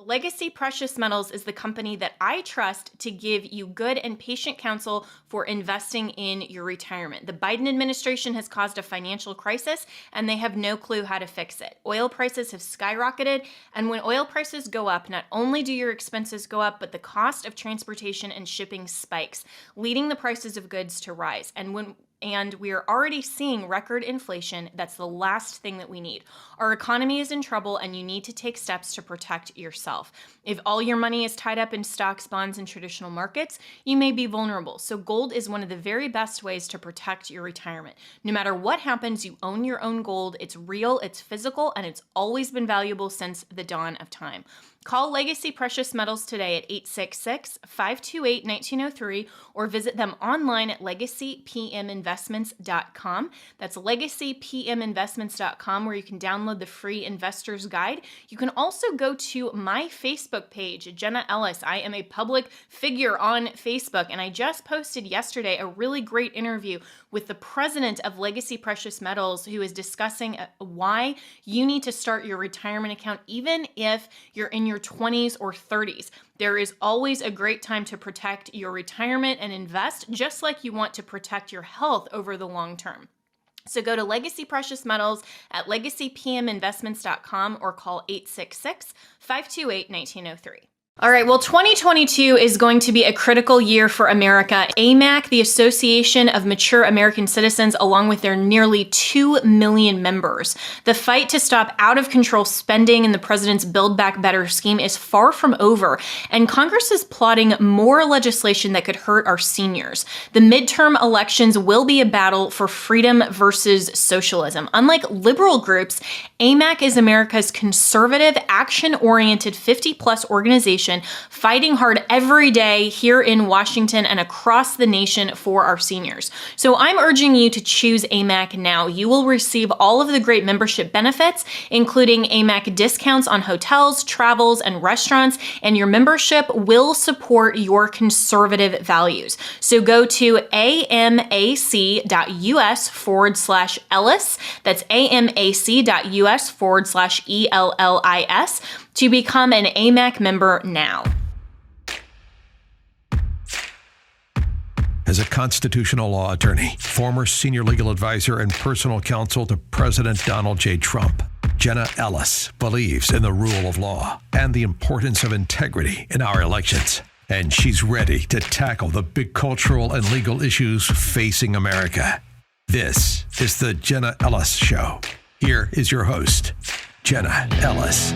Legacy Precious Metals is the company that I trust to give you good and patient counsel for investing in your retirement. The Biden administration has caused a financial crisis, and they have no clue how to fix it. Oil prices have skyrocketed, and when oil prices go up, not only do your expenses go up, but the cost of transportation and shipping spikes, leading the prices of goods to rise. And we are already seeing record inflation. That's the last thing that we need. Our economy is in trouble, and you need to take steps to protect yourself. If all your money is tied up in stocks, bonds, and traditional markets, you may be vulnerable. So gold is one of the very best ways to protect your retirement. No matter what happens, you own your own gold. It's real, it's physical, and it's always been valuable since the dawn of time. Call Legacy Precious Metals today at 866-528-1903 or visit them online at legacypminvestments.com. That's legacypminvestments.com, where you can download the free investor's guide. You can also go to my Facebook page, Jenna Ellis. I am a public figure on Facebook, and I just posted yesterday a really great interview with the president of Legacy Precious Metals, who is discussing why you need to start your retirement account even if you're in your 20s or 30s. There is always a great time to protect your retirement and invest, just like you want to protect your health over the long term. So go to Legacy Precious Metals at legacypminvestments.com or call 866-528-1903. All right, well, 2022 is going to be a critical year for America. AMAC, the Association of Mature American Citizens, along with their nearly 2 million members. The fight to stop out-of-control spending in the president's Build Back Better scheme is far from over, and Congress is plotting more legislation that could hurt our seniors. The midterm elections will be a battle for freedom versus socialism. Unlike liberal groups, AMAC is America's conservative, action-oriented 50-plus organization fighting hard every day here in Washington and across the nation for our seniors. So I'm urging you to choose AMAC now. You will receive all of the great membership benefits, including AMAC discounts on hotels, travels, and restaurants, and your membership will support your conservative values. So go to amac.us/Ellis. That's amac.us/ELLIS to become an AMAC member now. As a constitutional law attorney, former senior legal advisor, and personal counsel to President Donald J. Trump, Jenna Ellis believes in the rule of law and the importance of integrity in our elections. And she's ready to tackle the big cultural and legal issues facing America. This is the Jenna Ellis Show. Here is your host, Jenna Ellis.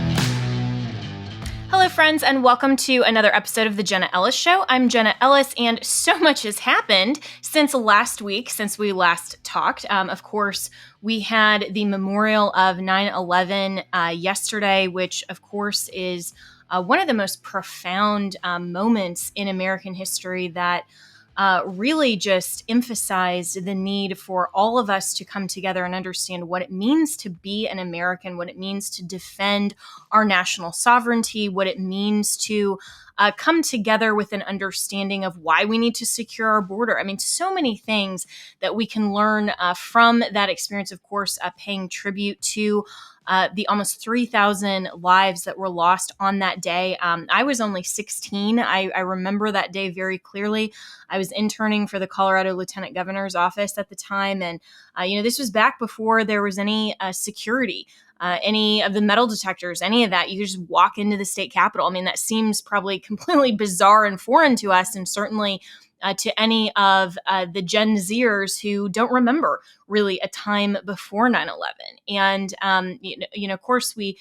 Hello, friends, and welcome to another episode of the Jenna Ellis Show. I'm Jenna Ellis, and so much has happened since last week, since we last talked. Of course, we had the memorial of 9/11 yesterday, which, of course, is one of the most profound moments in American history that really just emphasized the need for all of us to come together and understand what it means to be an American, what it means to defend our national sovereignty, what it means to come together with an understanding of why we need to secure our border. I mean, so many things that we can learn from that experience, of course, paying tribute to the almost 3,000 lives that were lost on that day. I was only 16. I remember that day very clearly. I was interning for the Colorado Lieutenant Governor's office at the time. And, this was back before there was any security, any of the metal detectors, any of that. You could just walk into the state capitol. I mean, that seems probably completely bizarre and foreign to us, and certainly to any of the Gen Zers who don't remember really a time before 9/11. And, of course, we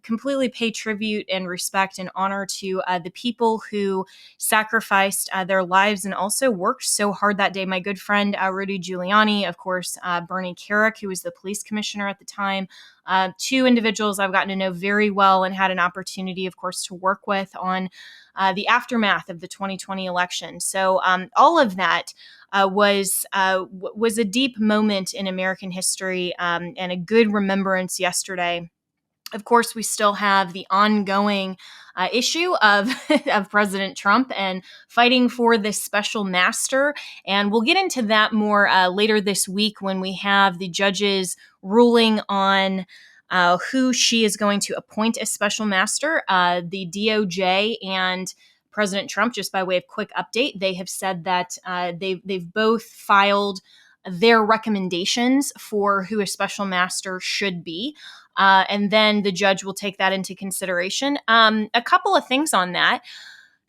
completely pay tribute and respect and honor to the people who sacrificed their lives and also worked so hard that day. My good friend, Rudy Giuliani, of course, Bernie Kerik, who was the police commissioner at the time, two individuals I've gotten to know very well and had an opportunity, of course, to work with on the aftermath of the 2020 election. So all of that was a deep moment in American history and a good remembrance yesterday. Of course, we still have the ongoing issue of, of President Trump and fighting for this special master. And we'll get into that more later this week when we have the judges ruling on who she is going to appoint as special master. The DOJ and President Trump, just by way of quick update, they have said that they've both filed their recommendations for who a special master should be. And then the judge will take that into consideration. A couple of things on that.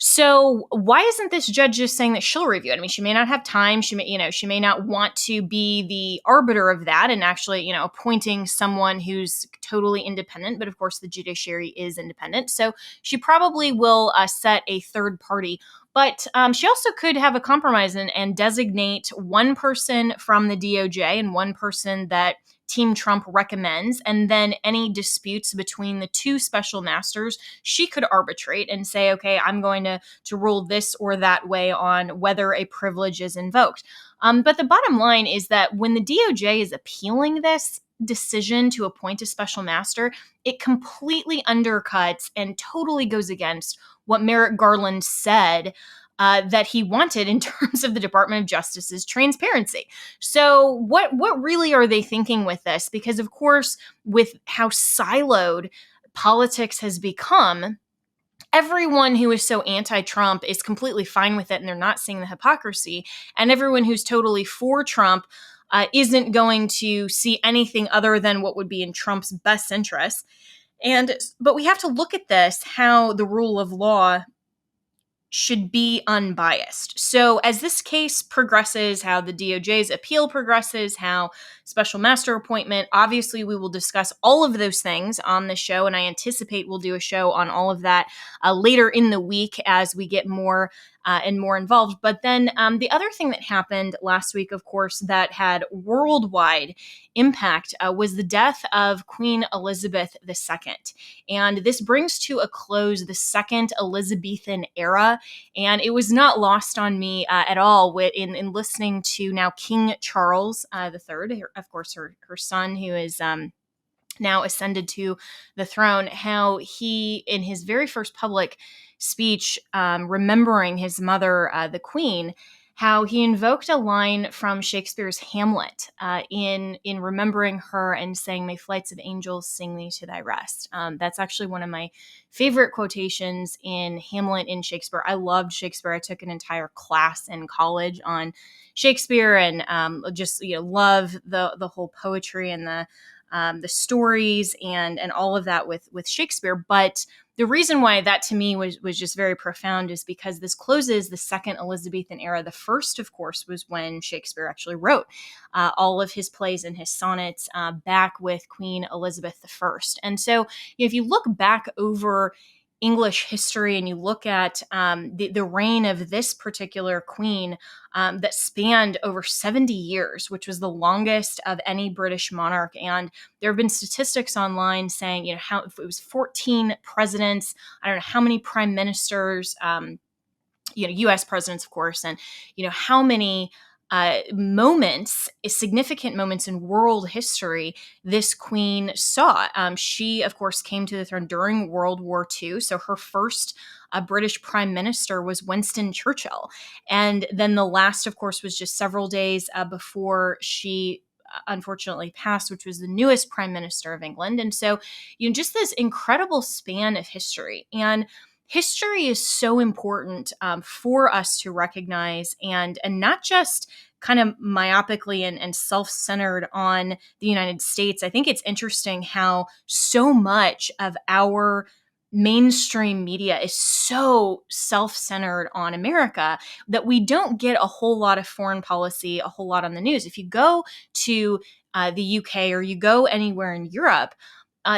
So why isn't this judge just saying that she'll review it? I mean, she may not have time. She may not want to be the arbiter of that and actually, appointing someone who's totally independent. But of course, the judiciary is independent. So she probably will set a third party. But she also could have a compromise and designate one person from the DOJ and one person that Team Trump recommends, and then any disputes between the two special masters, she could arbitrate and say, okay, I'm going to rule this or that way on whether a privilege is invoked. But the bottom line is that when the DOJ is appealing this decision to appoint a special master, it completely undercuts and totally goes against what Merrick Garland said that he wanted in terms of the Department of Justice's transparency. So what really are they thinking with this? Because of course, with how siloed politics has become, everyone who is so anti-Trump is completely fine with it and they're not seeing the hypocrisy. And everyone who's totally for Trump isn't going to see anything other than what would be in Trump's best interest. But we have to look at this, how the rule of law should be unbiased. So as this case progresses, how the DOJ's appeal progresses, how special master appointment, obviously we will discuss all of those things on the show, and I anticipate we'll do a show on all of that later in the week as we get more and more involved. But then the other thing that happened last week, of course, that had worldwide impact was the death of Queen Elizabeth II. And this brings to a close the second Elizabethan era. And it was not lost on me at all in listening to now King Charles III, of course, her son, who is now ascended to the throne, how he, in his very first public speech, remembering his mother, the Queen, how he invoked a line from Shakespeare's Hamlet in remembering her and saying, "May flights of angels sing thee to thy rest." That's actually one of my favorite quotations in Hamlet in Shakespeare. I loved Shakespeare. I took an entire class in college on Shakespeare and just love the whole poetry and the stories and all of that with Shakespeare. But the reason why that to me was just very profound is because this closes the second Elizabethan era. The first, of course, was when Shakespeare actually wrote all of his plays and his sonnets back with Queen Elizabeth I. And so if you look back over English history and you look at the reign of this particular queen that spanned over 70 years, which was the longest of any British monarch. And there have been statistics online saying, how if it was 14 presidents, I don't know how many prime ministers, U.S. presidents, of course, and, how many significant moments in world history this queen saw. She, of course, came to the throne during World War II. So her first British prime minister was Winston Churchill. And then the last, of course, was just several days before she unfortunately passed, which was the newest prime minister of England. And so, just this incredible span of history. And history is so important for us to recognize and not just kind of myopically and self-centered on the United States. I think it's interesting how so much of our mainstream media is so self-centered on America that we don't get a whole lot of foreign policy, a whole lot on the news. If you go to the UK or you go anywhere in Europe,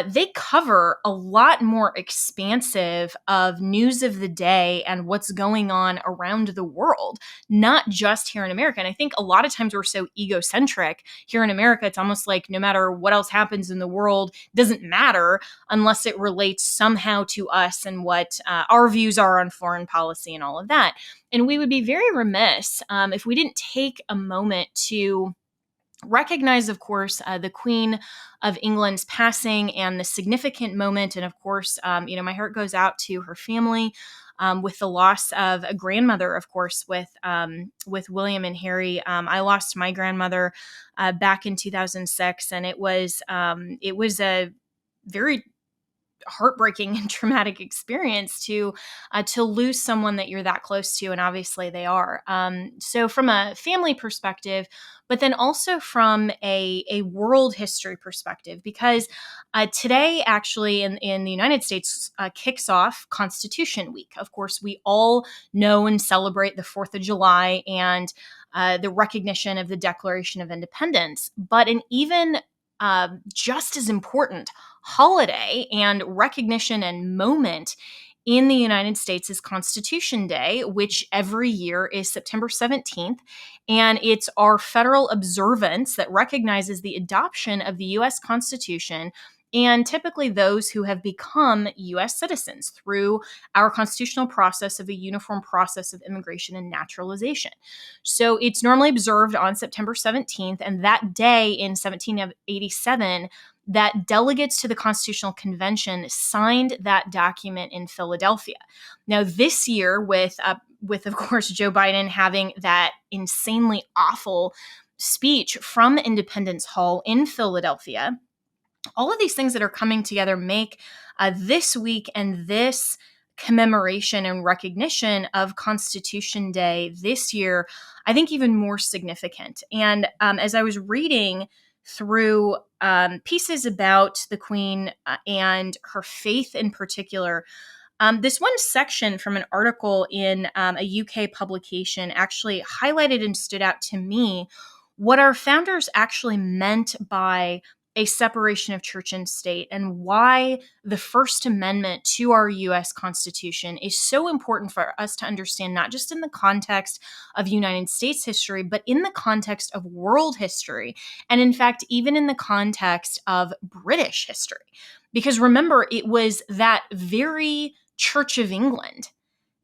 they cover a lot more expansive of news of the day and what's going on around the world, not just here in America. And I think a lot of times we're so egocentric here in America. It's almost like no matter what else happens in the world, doesn't matter unless it relates somehow to us and what our views are on foreign policy and all of that. And we would be very remiss if we didn't take a moment to recognize, of course, the Queen of England's passing and the significant moment. And of course, my heart goes out to her family with the loss of a grandmother, of course, with William and Harry. I lost my grandmother back in 2006, and it was very heartbreaking and traumatic experience to lose someone that you're that close to, and obviously they are. So from a family perspective, but then also from a world history perspective, because today actually in the United States kicks off Constitution Week. Of course, we all know and celebrate the 4th of July and the recognition of the Declaration of Independence, but an even just as important holiday and recognition and moment in the United States is Constitution Day, which every year is September 17th. And it's our federal observance that recognizes the adoption of the U.S. Constitution and typically those who have become U.S. citizens through our constitutional process of a uniform process of immigration and naturalization. So it's normally observed on September 17th, and that day in 1787, that delegates to the Constitutional Convention signed that document in Philadelphia. Now, this year, with of course Joe Biden having that insanely awful speech from Independence Hall in Philadelphia, all of these things that are coming together make this week and this commemoration and recognition of Constitution Day this year, I think, even more significant. And as I was reading through pieces about the Queen and her faith in particular, this one section from an article in a UK publication actually highlighted and stood out to me what our founders actually meant by a separation of church and state, and why the First Amendment to our U.S. Constitution is so important for us to understand, not just in the context of United States history, but in the context of world history, and in fact, even in the context of British history. Because remember, it was that very Church of England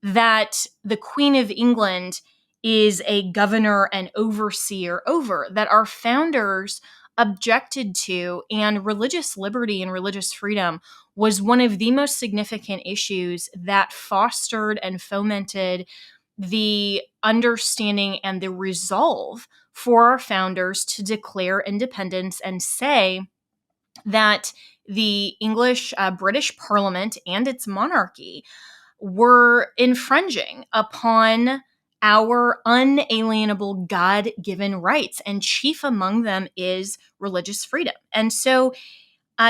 that the Queen of England is a governor and overseer over, that our founders objected to, and religious liberty and religious freedom was one of the most significant issues that fostered and fomented the understanding and the resolve for our founders to declare independence and say that the English British Parliament and its monarchy were infringing upon our unalienable God-given rights, and chief among them is religious freedom. And so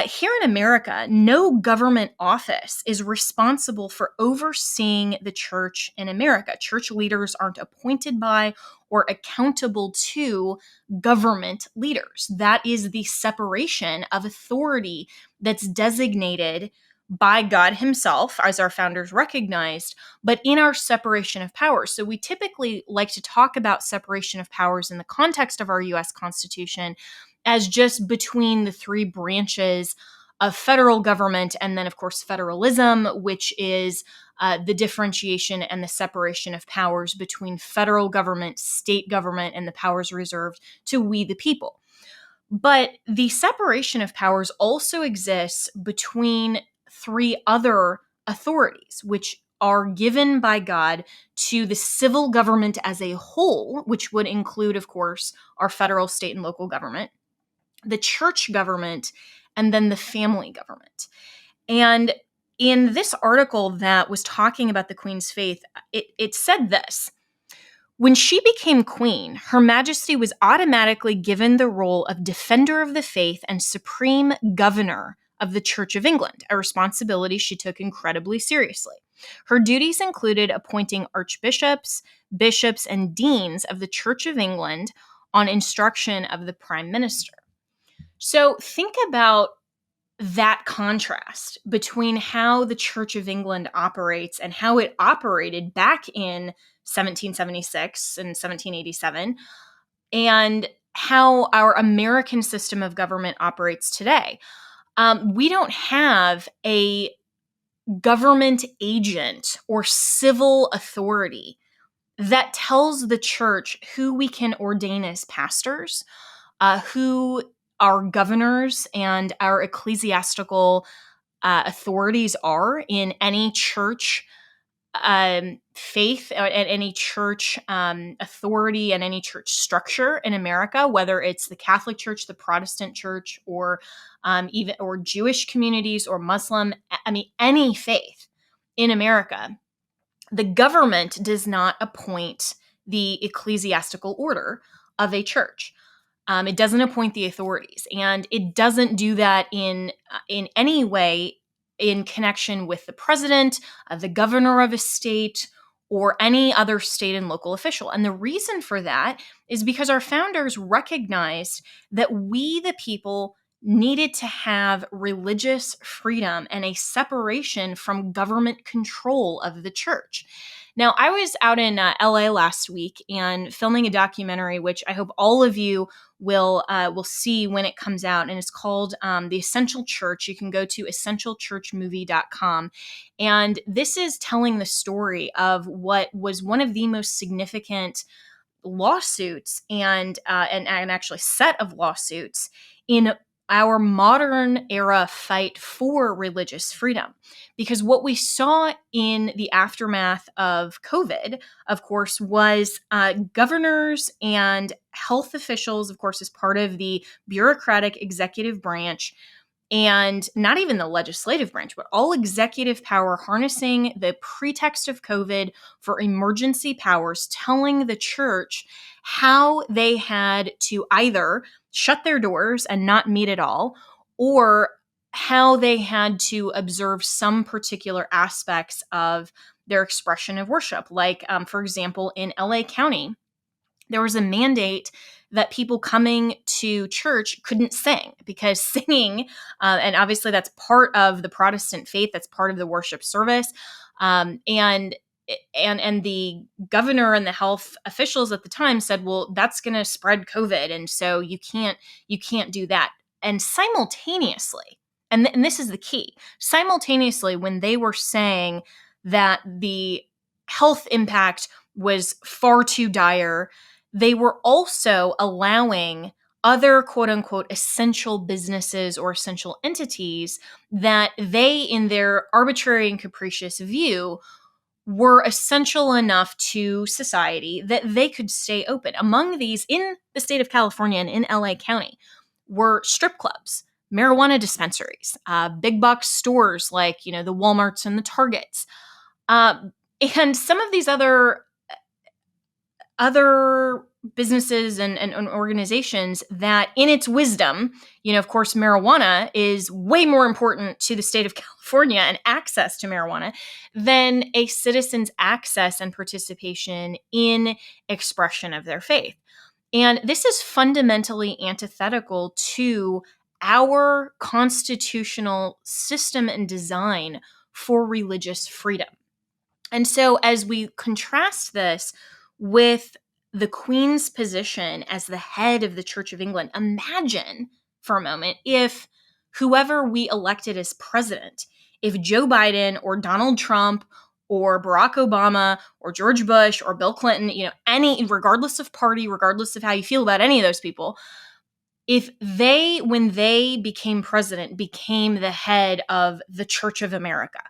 here in America, no government office is responsible for overseeing the church in America. Church leaders aren't appointed by or accountable to government leaders. That is the separation of authority that's designated by God Himself, as our founders recognized, but in our separation of powers. So we typically like to talk about separation of powers in the context of our U.S. Constitution as just between the three branches of federal government, and then, of course, federalism, which is the differentiation and the separation of powers between federal government, state government, and the powers reserved to we the people. But the separation of powers also exists between three other authorities, which are given by God to the civil government as a whole, which would include, of course, our federal, state, and local government, the church government, and then the family government. And in this article that was talking about the Queen's faith, it said this: when she became queen, Her Majesty was automatically given the role of defender of the faith and supreme governor of the Church of England, a responsibility she took incredibly seriously. Her duties included appointing archbishops, bishops, and deans of the Church of England on instruction of the Prime Minister. So think about that contrast between how the Church of England operates and how it operated back in 1776 and 1787, and how our American system of government operates today. We don't have a government agent or civil authority that tells the church who we can ordain as pastors, who our governors and our ecclesiastical authorities are in any church faith and any church authority and any church structure in America, whether it's the Catholic Church, the Protestant Church, or even or Jewish communities or Muslim, I mean, any faith in America, the government does not appoint the ecclesiastical order of a church. It doesn't appoint the authorities, and it doesn't do that in any way in connection with the president, the governor of a state, or any other state and local official. And the reason for that is because our founders recognized that we, the people, needed to have religious freedom and a separation from government control of the church. Now, I was out in LA last week and filming a documentary, which I hope all of you will see when it comes out, and it's called The Essential Church. You can go to essentialchurchmovie.com, and this is telling the story of what was one of the most significant lawsuits and actually set of lawsuits in our modern era fight for religious freedom. Because what we saw in the aftermath of COVID, of course, was governors and health officials, of course, as part of the bureaucratic executive branch, and not even the legislative branch, but all executive power harnessing the pretext of COVID for emergency powers, telling the church how they had to either shut their doors and not meet at all, or how they had to observe some particular aspects of their expression of worship. Like, for example, in LA County, there was a mandate that people coming to church couldn't sing, because singing, and obviously that's part of the Protestant faith, that's part of the worship service, and the governor and the health officials at the time said, well, that's going to spread COVID, and so you can't do that. And simultaneously, and this is the key, simultaneously, when they were saying that the health impact was far too dire, they were also allowing other quote unquote essential businesses or essential entities that they, in their arbitrary and capricious view, were essential enough to society that they could stay open. Among these, in the state of California and in LA County, were strip clubs, marijuana dispensaries, big box stores like, the Walmarts and the Targets, and some of these other businesses and organizations that, in its wisdom, of course, marijuana is way more important to the state of California and access to marijuana than a citizen's access and participation in expression of their faith. And this is fundamentally antithetical to our constitutional system and design for religious freedom. And so, as we contrast this with the Queen's position as the head of the Church of England, imagine for a moment if whoever we elected as president, if Joe Biden or Donald Trump or Barack Obama or George Bush or Bill Clinton, any, regardless of party, regardless of how you feel about any of those people, if they, when they became president, became the head of the Church of America,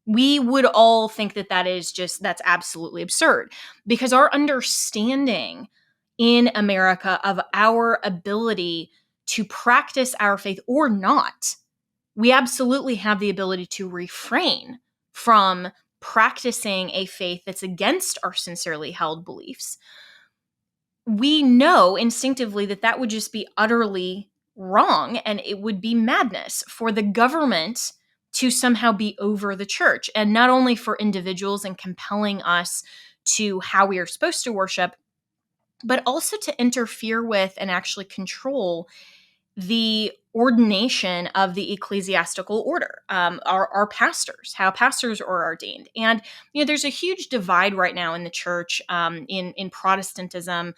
we would all think that that's absolutely absurd, because our understanding in America of our ability to practice our faith or not, we absolutely have the ability to refrain from practicing a faith that's against our sincerely held beliefs. We know instinctively that that would just be utterly wrong, and it would be madness for the government to somehow be over the church, and not only for individuals and compelling us to how we are supposed to worship, but also to interfere with and actually control the ordination of the ecclesiastical order, our pastors, how pastors are ordained. And, there's a huge divide right now in the church, in Protestantism,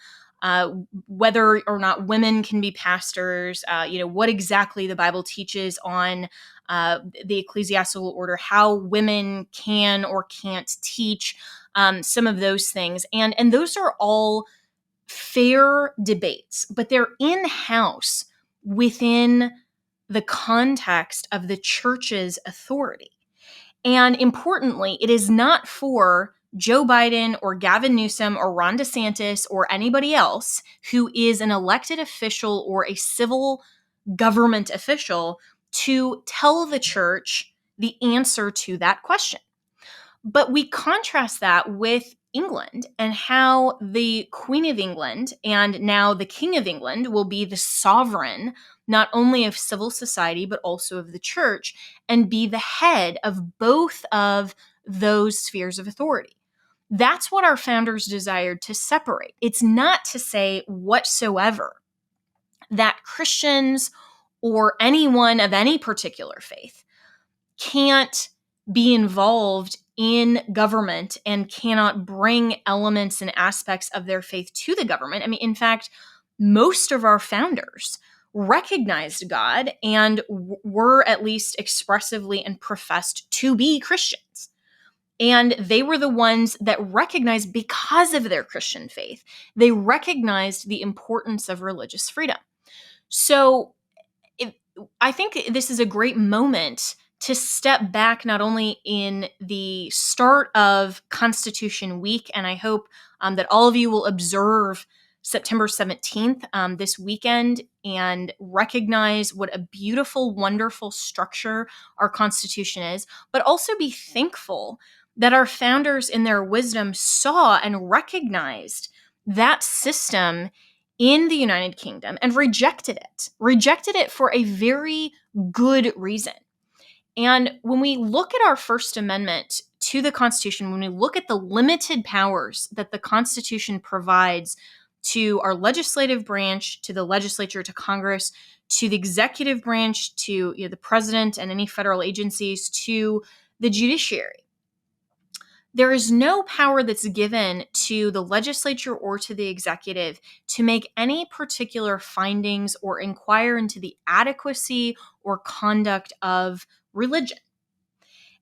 whether or not women can be pastors, what exactly the Bible teaches on the ecclesiastical order, how women can or can't teach, some of those things. And those are all fair debates, but they're in-house within the context of the church's authority. And importantly, it is not for Joe Biden or Gavin Newsom or Ron DeSantis or anybody else who is an elected official or a civil government official to tell the church the answer to that question. But we contrast that with England and how the Queen of England and now the King of England will be the sovereign, not only of civil society, but also of the church, and be the head of both of those spheres of authority. That's what our founders desired to separate. It's not to say whatsoever that Christians or anyone of any particular faith can't be involved in government and cannot bring elements and aspects of their faith to the government. I mean, in fact, most of our founders recognized God and were at least expressively and professed to be Christians. And they were the ones that recognized, because of their Christian faith, they recognized the importance of religious freedom. So I think this is a great moment to step back, not only in the start of Constitution Week, and I hope that all of you will observe September 17th this weekend and recognize what a beautiful, wonderful structure our Constitution is, but also be thankful that our founders in their wisdom saw and recognized that system in the United Kingdom and rejected it for a very good reason. And when we look at our First Amendment to the Constitution, when we look at the limited powers that the Constitution provides to our legislative branch, to the legislature, to Congress, to the executive branch, to the president and any federal agencies, to the judiciary, there is no power that's given to the legislature or to the executive to make any particular findings or inquire into the adequacy or conduct of religion.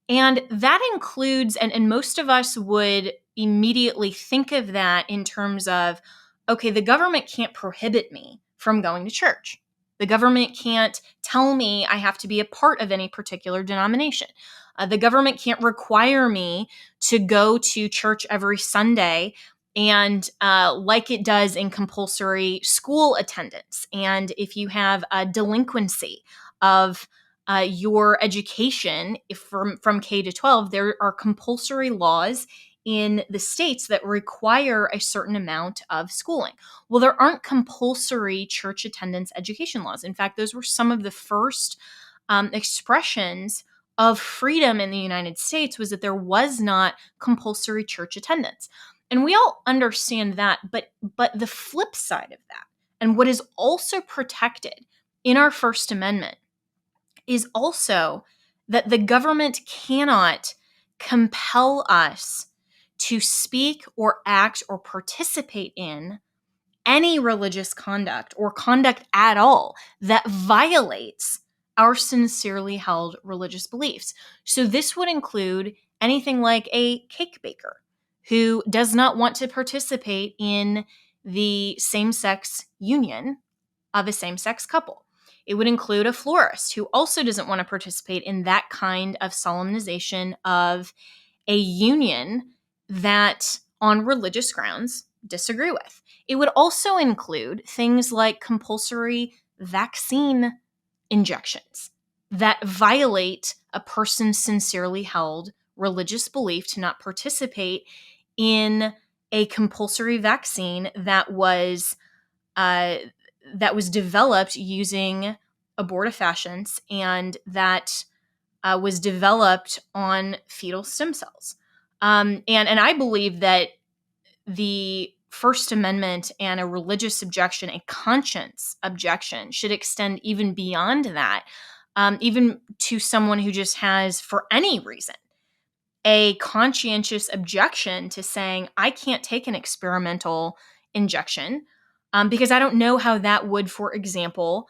And that includes, and most of us would immediately think of that in terms of, okay, the government can't prohibit me from going to church. The government can't tell me I have to be a part of any particular denomination. The government can't require me to go to church every Sunday and like it does in compulsory school attendance. And if you have a delinquency of your education from K to 12, there are compulsory laws in the states that require a certain amount of schooling. Well, there aren't compulsory church attendance education laws. In fact, those were some of the first expressions of freedom in the United States, was that there was not compulsory church attendance. And we all understand that, but the flip side of that, and what is also protected in our First Amendment, is also that the government cannot compel us to speak or act or participate in any religious conduct or conduct at all that violates our sincerely held religious beliefs. So this would include anything like a cake baker who does not want to participate in the same-sex union of a same-sex couple. It would include a florist who also doesn't want to participate in that kind of solemnization of a union that, on religious grounds, disagree with. It would also include things like compulsory vaccine injections that violate a person's sincerely held religious belief to not participate in a compulsory vaccine that was developed using abortifacients and that was developed on fetal stem cells. And I believe that the First Amendment and a religious objection, a conscience objection, should extend even beyond that, even to someone who just has, for any reason, a conscientious objection to saying, I can't take an experimental injection because I don't know how that would, for example,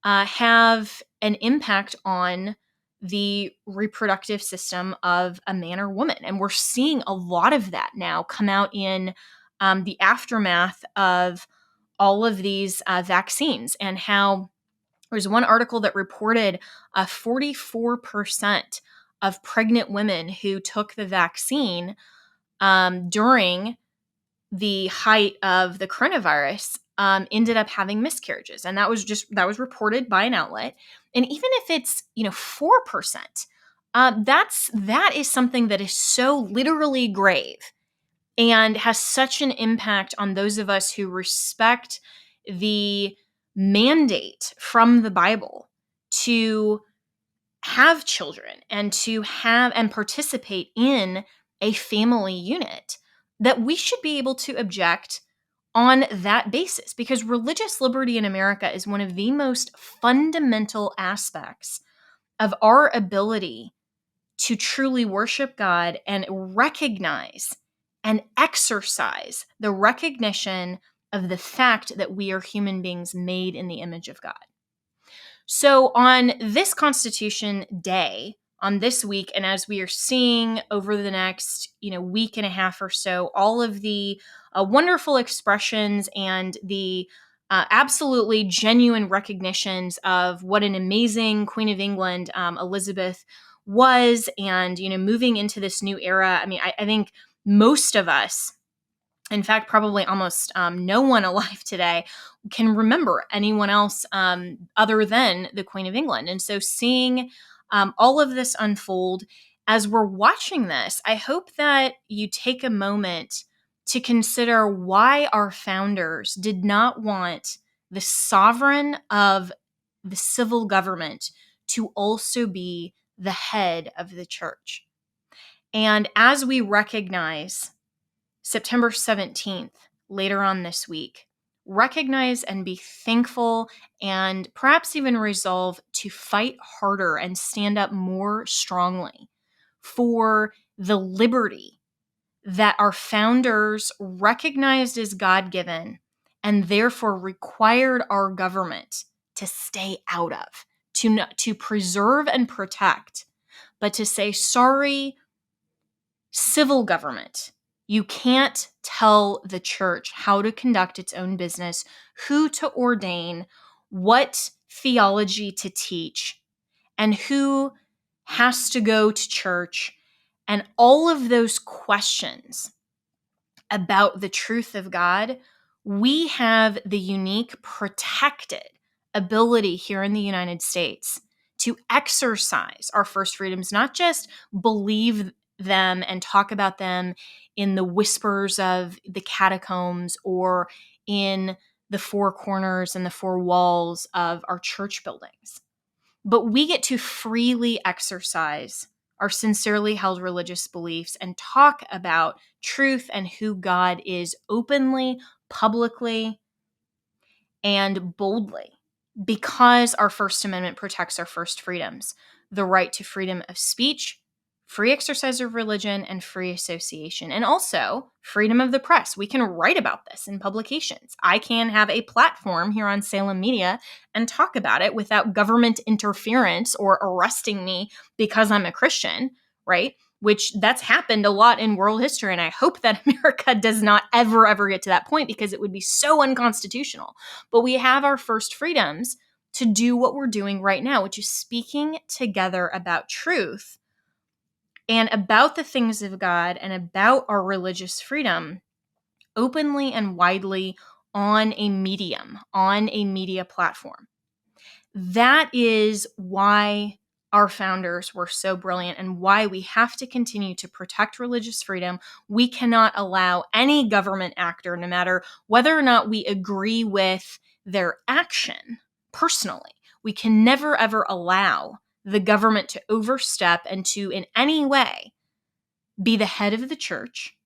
have an impact on the reproductive system of a man or woman. And we're seeing a lot of that now come out in the aftermath of all of these vaccines, and how there's one article that reported 44% of pregnant women who took the vaccine during the height of the coronavirus ended up having miscarriages. And that was reported by an outlet. And even if it's, 4%, that is something that is so literally grave and has such an impact on those of us who respect the mandate from the Bible to have children and to have and participate in a family unit, that we should be able to object on that basis, because religious liberty in America is one of the most fundamental aspects of our ability to truly worship God and recognize and exercise the recognition of the fact that we are human beings made in the image of God. So on this Constitution Day, on this week, and as we are seeing over the next, week and a half or so, all of the wonderful expressions and the absolutely genuine recognitions of what an amazing Queen of England, Elizabeth, was, and moving into this new era. I mean, I think most of us, in fact, probably almost no one alive today can remember anyone else other than the Queen of England. And so seeing all of this unfold, as we're watching this, I hope that you take a moment to consider why our founders did not want the sovereign of the civil government to also be the head of the church. And as we recognize September 17th, later on this week, recognize and be thankful and perhaps even resolve to fight harder and stand up more strongly for the liberty that our founders recognized as God-given and therefore required our government to stay out of, to preserve and protect, but to say, sorry, civil government, you can't tell the church how to conduct its own business, who to ordain, what theology to teach, and who has to go to church. And all of those questions about the truth of God, we have the unique protected ability here in the United States to exercise our first freedoms, not just believe them and talk about them in the whispers of the catacombs or in the four corners and the four walls of our church buildings, but we get to freely exercise our sincerely held religious beliefs and talk about truth and who God is openly, publicly, and boldly, because our First Amendment protects our first freedoms: the right to freedom of speech, free exercise of religion, and free association, and also freedom of the press. We can write about this in publications. I can have a platform here on Salem Media and talk about it without government interference or arresting me because I'm a Christian, right? Which that's happened a lot in world history. And I hope that America does not ever get to that point, because it would be so unconstitutional. But we have our first freedoms to do what we're doing right now, which is speaking together about truth and about the things of God and about our religious freedom openly and widely on a medium, on a media platform. That is why our founders were so brilliant and why we have to continue to protect religious freedom. We cannot allow any government actor, no matter whether or not we agree with their action personally, we can never ever allow the government to overstep and to in any way be the head of the church.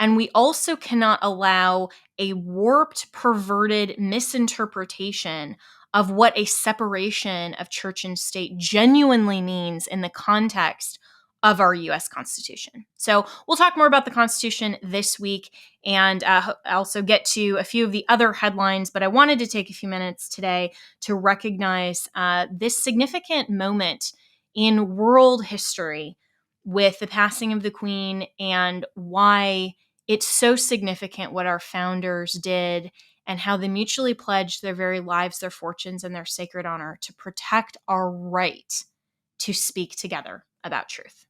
And we also cannot allow a warped, perverted misinterpretation of what a separation of church and state genuinely means in the context of our U.S. Constitution. So we'll talk more about the Constitution this week and also get to a few of the other headlines. But I wanted to take a few minutes today to recognize this significant moment in world history with the passing of the Queen, and why it's so significant what our founders did and how they mutually pledged their very lives, their fortunes, and their sacred honor to protect our right to speak together about truth.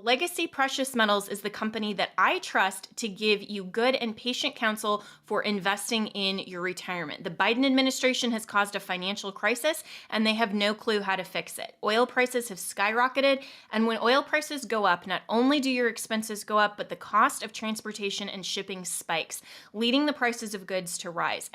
Legacy Precious Metals is the company that I trust to give you good and patient counsel for investing in your retirement. The Biden administration has caused a financial crisis and they have no clue how to fix it. Oil prices have skyrocketed, and when oil prices go up, not only do your expenses go up, but the cost of transportation and shipping spikes, leading the prices of goods to rise.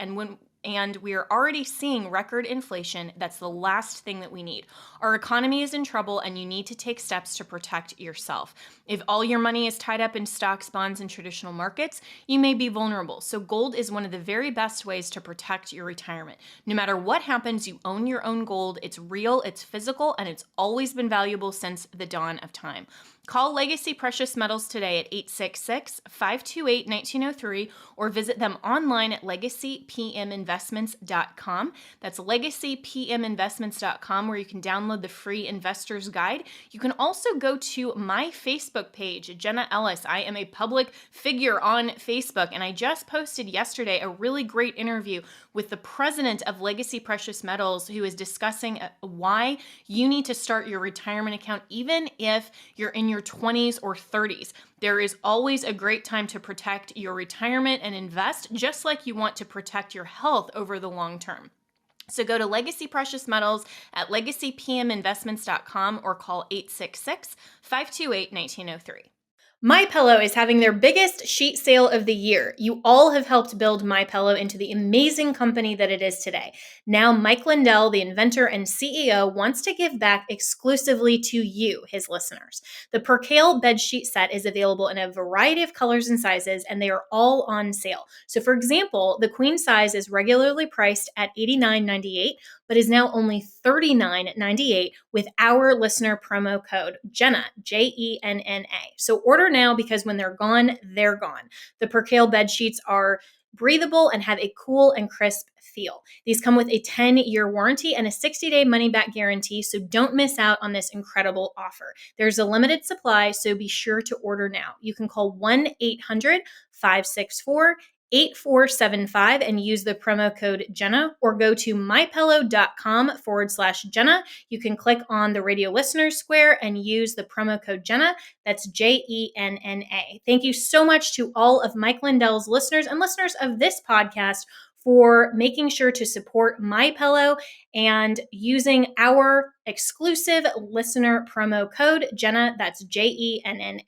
And we are already seeing record inflation. That's the last thing that we need. Our economy is in trouble, and you need to take steps to protect yourself. If all your money is tied up in stocks, bonds, and traditional markets, you may be vulnerable. So gold is one of the very best ways to protect your retirement. No matter what happens, you own your own gold. It's real, it's physical, and it's always been valuable since the dawn of time. Call Legacy Precious Metals today at 866-528-1903 or visit them online at legacypminvestments.com. That's legacypminvestments.com, where you can download the free investor's guide. You can also go to my Facebook page, Jenna Ellis. I am a public figure on Facebook, and I just posted yesterday a really great interview with the president of Legacy Precious Metals, who is discussing why you need to start your retirement account even if you're in your 20s or 30s. There is always a great time to protect your retirement and invest, just like you want to protect your health over the long term. So go to Legacy Precious Metals at legacypminvestments.com or call 866-528-1903. MyPillow is having their biggest sheet sale of the year. You all have helped build MyPillow into the amazing company that it is today. Now, Mike Lindell, the inventor and CEO, wants to give back exclusively to you, his listeners. The Percale bed sheet set is available in a variety of colors and sizes, and they are all on sale. So, for example, the queen size is regularly priced at $89.98, but is now only $39.98 with our listener promo code Jenna, Jenna. So order now, because when they're gone, they're gone. The Percale bed sheets are breathable and have a cool and crisp feel. These come with a 10-year warranty and a 60-day money-back guarantee, so don't miss out on this incredible offer. There's a limited supply, so be sure to order now. You can call 1-800-564-8475 and use the promo code Jenna, or go to mypillow.com/Jenna. You can click on the radio listeners square and use the promo code Jenna. That's Jenna. Thank you so much to all of Mike Lindell's listeners and listeners of this podcast for making sure to support MyPillow and using our exclusive listener promo code Jenna. That's Jenna.